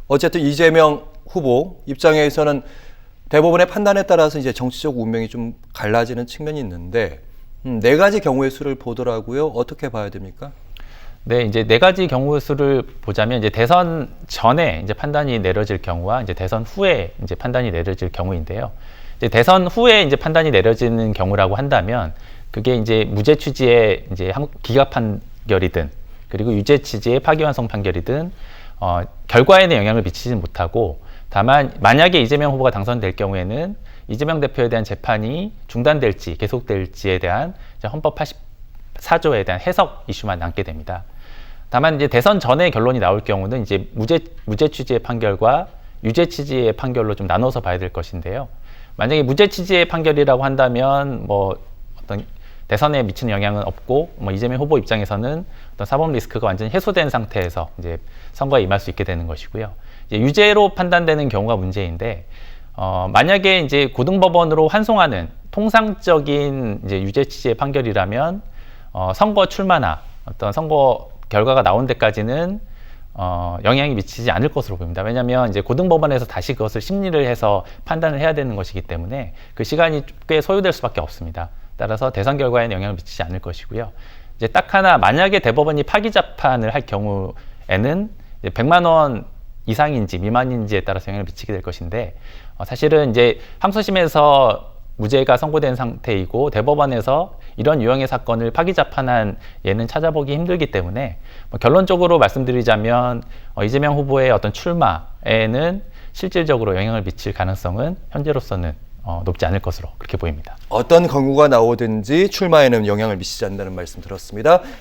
어쨌든 이재명 후보 입장에서는 대법원의 판단에 따라서 이제 정치적 운명이 좀 갈라지는 측면이 있는데 네 가지 경우의 수를 보더라고요. 어떻게 봐야 됩니까? 네, 이제 네 가지 경우 수를 보자면 이제 대선 전에 이제 판단이 내려질 경우와 이제 대선 후에 이제 판단이 내려질 경우인데요. 이제 대선 후에 이제 판단이 내려지는 경우라고 한다면 그게 이제 무죄 취지의 이제 기각 판결이든 그리고 유죄 취지의 파기환송 판결이든 결과에는 영향을 미치지 못하고 다만 만약에 이재명 후보가 당선될 경우에는 이재명 대표에 대한 재판이 중단될지 계속될지에 대한 헌법 84조에 대한 해석 이슈만 남게 됩니다. 다만 이제 대선 전에 결론이 나올 경우는 이제 무죄 취지의 판결과 유죄 취지의 판결로 좀 나눠서 봐야 될 것인데요. 만약에 무죄 취지의 판결이라고 한다면 뭐 어떤 대선에 미치는 영향은 없고 뭐 이재명 후보 입장에서는 어떤 사법 리스크가 완전히 해소된 상태에서 이제 선거에 임할 수 있게 되는 것이고요. 이제 유죄로 판단되는 경우가 문제인데 만약에 이제 고등법원으로 환송하는 통상적인 이제 유죄 취지의 판결이라면 선거 출마나 어떤 선거 결과가 나온 데까지는 영향이 미치지 않을 것으로 보입니다. 왜냐하면 이제 고등법원에서 다시 그것을 심리를 해서 판단을 해야 되는 것이기 때문에 그 시간이 꽤 소요될 수밖에 없습니다. 따라서 대선 결과에는 영향을 미치지 않을 것이고요. 이제 딱 하나 만약에 대법원이 파기재판을 할 경우에는 이제 100만 원 이상인지 미만인지에 따라서 영향을 미치게 될 것인데 사실은 이제 항소심에서 무죄가 선고된 상태이고 대법원에서 이런 유형의 사건을 파기재판한 예는 찾아보기 힘들기 때문에 결론적으로 말씀드리자면 이재명 후보의 어떤 출마에는 실질적으로 영향을 미칠 가능성은 현재로서는 높지 않을 것으로 그렇게 보입니다. 어떤 경우가 나오든지 출마에는 영향을 미치지 않는다는 말씀 들었습니다.